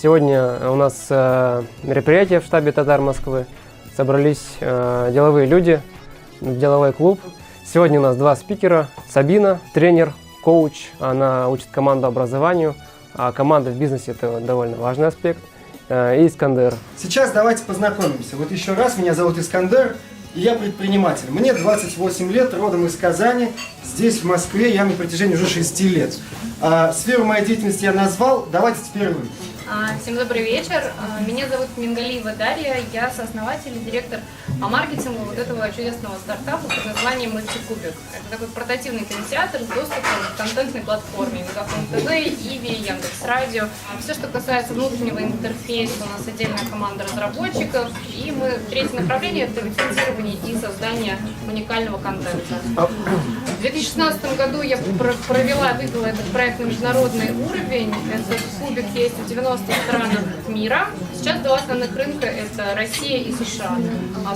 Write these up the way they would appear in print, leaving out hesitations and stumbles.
Сегодня у нас мероприятие в штабе Татар Москвы. Собрались деловые люди в деловой клуб. Сегодня у нас два спикера. Сабина, тренер, коуч. Она учит команду образованию. А команда в бизнесе – это довольно важный аспект. И Искандер. Сейчас давайте познакомимся. Вот еще раз, меня зовут Искандер, и я предприниматель. Мне 28 лет, родом из Казани. Здесь, в Москве, я на протяжении уже 6 лет. Сферу моей деятельности я назвал. Давайте теперь вы. Всем добрый вечер. Меня зовут Мингалиева Дарья. Я сооснователь и директор по маркетингу вот этого чудесного стартапа под названием Мультикубик. Это такой портативный кинотеатр с доступом к контентной платформе Мегафон ТВ, Иви, Яндекс.Радио. Все, что касается внутреннего интерфейса, у нас отдельная команда разработчиков. И третье направление – это лицензирование и создание уникального контента. В 2016 году я вывела этот проект на международный уровень. Этот кубик есть в 90 странах мира. Сейчас два основных рынка – это Россия и США.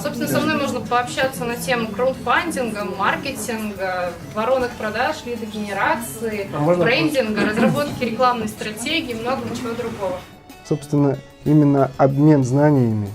Собственно, со мной можно пообщаться на тему краудфандинга, маркетинга, воронок продаж, лидогенерации, брендинга, разработки рекламной стратегии и много чего другого. Собственно, именно обмен знаниями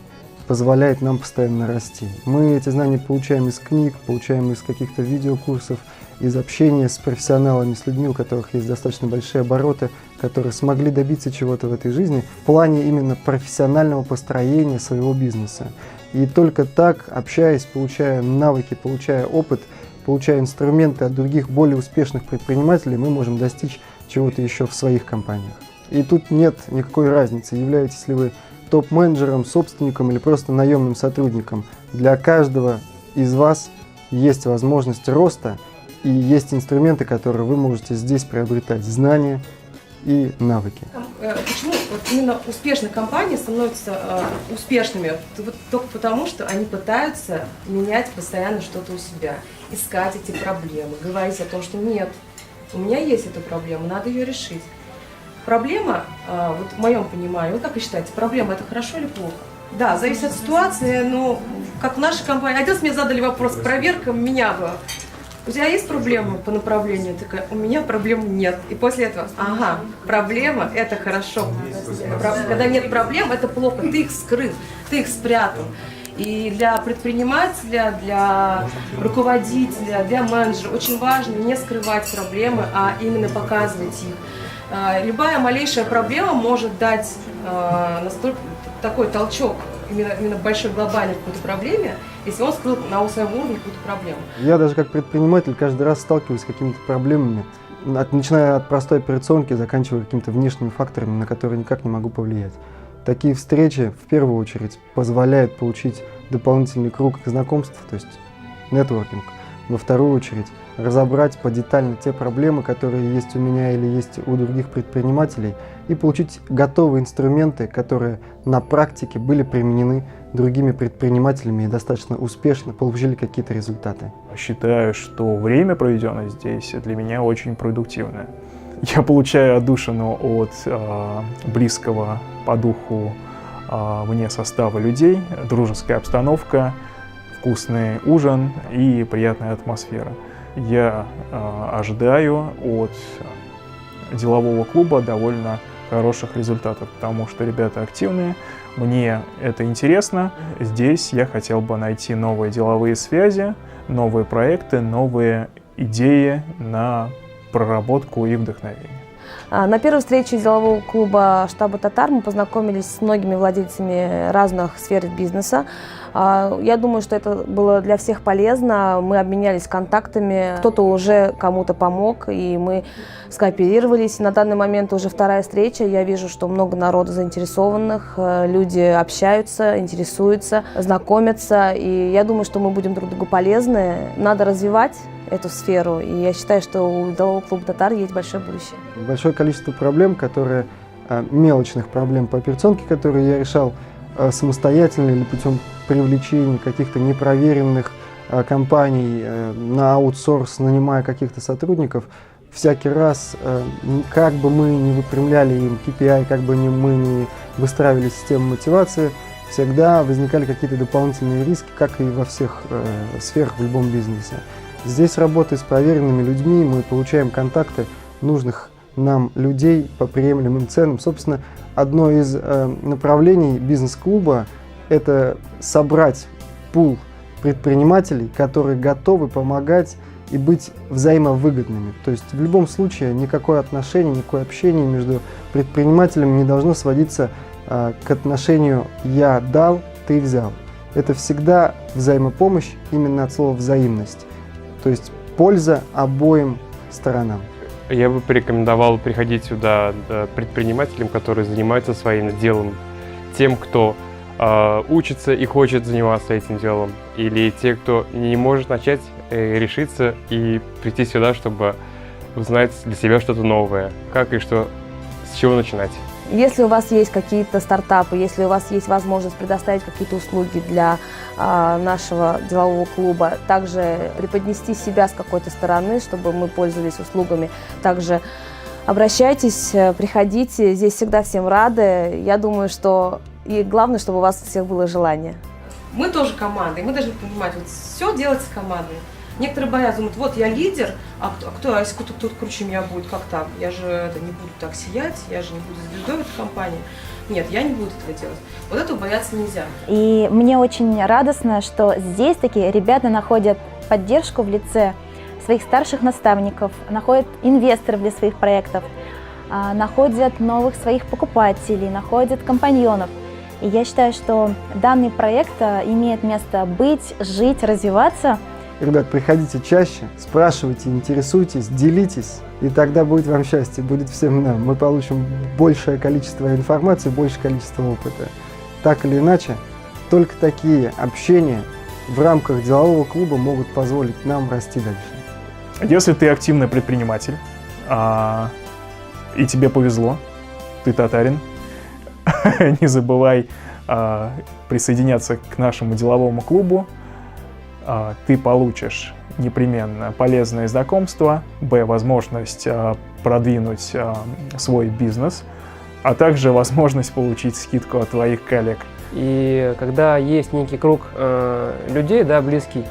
позволяет нам постоянно расти. Мы эти знания получаем из книг, получаем из каких-то видеокурсов, из общения с профессионалами, с людьми, у которых есть достаточно большие обороты, которые смогли добиться чего-то в этой жизни в плане именно профессионального построения своего бизнеса. И только так, общаясь, получая навыки, получая опыт, получая инструменты от других более успешных предпринимателей, мы можем достичь чего-то еще в своих компаниях. И тут нет никакой разницы, являетесь ли вы топ-менеджером, собственником или просто наемным сотрудником. Для каждого из вас есть возможность роста и есть инструменты, которые вы можете здесь приобретать, знания и навыки. Почему вот именно успешные компании становятся успешными? Вот только потому, что они пытаются менять постоянно что-то у себя, искать эти проблемы, говорить о том, что нет, у меня есть эта проблема, надо ее решить. Проблема, вот в моем понимании, как вы считаете, проблема это хорошо или плохо? Да, зависит от ситуации, но как в нашей компании. Один раз мне задали вопрос, проверка меня бы. У тебя есть проблема по направлению? Такая, у меня проблем нет. И после этого, ага, проблема – это хорошо. Когда нет проблем, это плохо. Ты их скрыл, ты их спрятал. И для предпринимателя, для руководителя, для менеджера очень важно не скрывать проблемы, а именно показывать их. Любая малейшая проблема может дать настолько такой толчок именно большой глобальной какой-то проблеме, если он скрыл на своем уровне какую-то проблему. Я даже как предприниматель каждый раз сталкиваюсь с какими-то проблемами, начиная от простой операционки, заканчивая какими-то внешними факторами, на которые никак не могу повлиять. Такие встречи в первую очередь позволяют получить дополнительный круг знакомств, то есть нетворкинг. Во вторую очередь разобрать подетально те проблемы, которые есть у меня или есть у других предпринимателей, и получить готовые инструменты, которые на практике были применены другими предпринимателями и достаточно успешно получили какие-то результаты. Считаю, что время, проведенное здесь, для меня очень продуктивное. Я получаю отдушину от близкого по духу мне состава людей, дружеская обстановка, вкусный ужин и приятная атмосфера. Я ожидаю от делового клуба довольно хороших результатов, потому что ребята активные, мне это интересно. Здесь я хотел бы найти новые деловые связи, новые проекты, новые идеи на проработку и вдохновение. На первой встрече делового клуба штаба «Татар» мы познакомились с многими владельцами разных сфер бизнеса. Я думаю, что это было для всех полезно. Мы обменялись контактами, кто-то уже кому-то помог, и мы скооперировались. На данный момент уже вторая встреча. Я вижу, что много народу заинтересованных, люди общаются, интересуются, знакомятся. И я думаю, что мы будем друг другу полезны. Надо развивать эту сферу, и я считаю, что у делового клуба «Татар» есть большое будущее. Большое количество проблем, мелочных проблем по операционке, которые я решал самостоятельно или путем привлечения каких-то непроверенных компаний на аутсорс, нанимая каких-то сотрудников, всякий раз, как бы мы ни выпрямляли им KPI, как бы мы ни выстраивали систему мотивации, всегда возникали какие-то дополнительные риски, как и во всех сферах в любом бизнесе. Здесь, работая с проверенными людьми, мы получаем контакты нужных нам людей по приемлемым ценам. Собственно, одно из направлений бизнес-клуба – это собрать пул предпринимателей, которые готовы помогать и быть взаимовыгодными. То есть в любом случае никакое отношение, никакое общение между предпринимателями не должно сводиться к отношению «я дал, ты взял». Это всегда взаимопомощь именно от слова «взаимность». То есть польза обоим сторонам. Я бы порекомендовал приходить сюда предпринимателям, которые занимаются своим делом, тем, кто учится и хочет заниматься этим делом, или те, кто не может начать, решиться и прийти сюда, чтобы узнать для себя что-то новое, как и что, с чего начинать. Если у вас есть какие-то стартапы, если у вас есть возможность предоставить какие-то услуги для нашего делового клуба, также преподнести себя с какой-то стороны, чтобы мы пользовались услугами, также обращайтесь, приходите, здесь всегда всем рады. Я думаю, что и главное, чтобы у вас у всех было желание. Мы тоже команда, и мы должны понимать, вот все делается командой. Некоторые боятся, думают, вот я лидер, а если кто-то круче меня будет, как так? Я же не буду так сиять, я же не буду звездой в этой компании. Нет, я не буду этого делать. Вот этого бояться нельзя. И мне очень радостно, что здесь такие ребята находят поддержку в лице своих старших наставников, находят инвесторов для своих проектов, находят новых своих покупателей, находят компаньонов. И я считаю, что данный проект имеет место быть, жить, развиваться. Ребят, приходите чаще, спрашивайте, интересуйтесь, делитесь, и тогда будет вам счастье, будет всем нам. Мы получим большее количество информации, большее количество опыта. Так или иначе, только такие общения в рамках делового клуба могут позволить нам расти дальше. Если ты активный предприниматель, и тебе повезло, ты татарин, не забывай присоединяться к нашему деловому клубу. Ты получишь непременно полезное знакомство, возможность продвинуть свой бизнес, а также возможность получить скидку от твоих коллег. И когда есть некий круг людей, да, близкий,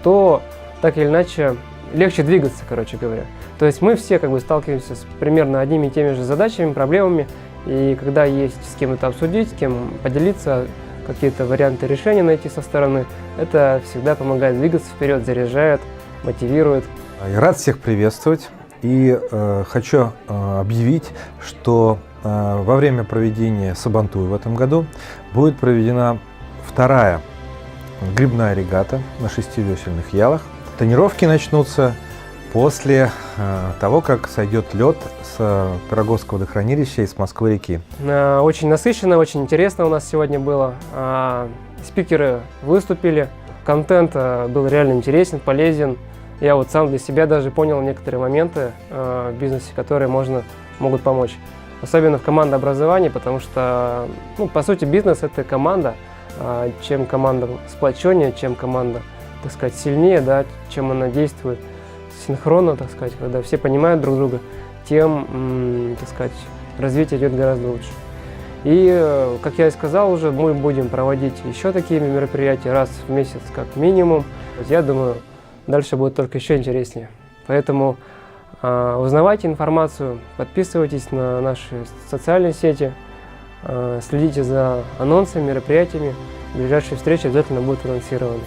то так или иначе легче двигаться, короче говоря. То есть мы все сталкиваемся с примерно одними и теми же задачами, проблемами, и когда есть с кем это обсудить, с кем поделиться, какие-то варианты решения найти со стороны, это всегда помогает двигаться вперед, заряжает, мотивирует. Я рад всех приветствовать и хочу объявить, что во время проведения Сабантуй в этом году будет проведена вторая грибная регата на 6-весельных ялах. Тренировки начнутся после того, как сойдет лед с Пироговского водохранилища и с Москвы-реки. Очень насыщенно, очень интересно у нас сегодня было. Спикеры выступили, контент был реально интересен, полезен. Я вот сам для себя даже понял некоторые моменты в бизнесе, которые могут помочь. Особенно в командообразовании, потому что, по сути, бизнес – это команда. Чем команда сплоченнее, чем команда, так сказать, сильнее, да, чем она действует синхронно, так сказать, когда все понимают друг друга, тем, так сказать, развитие идет гораздо лучше. И, как я и сказал уже, мы будем проводить еще такие мероприятия раз в месяц как минимум. Я думаю, дальше будет только еще интереснее. Поэтому узнавайте информацию, подписывайтесь на наши социальные сети, следите за анонсами, мероприятиями. Ближайшие встречи обязательно будут анонсированы.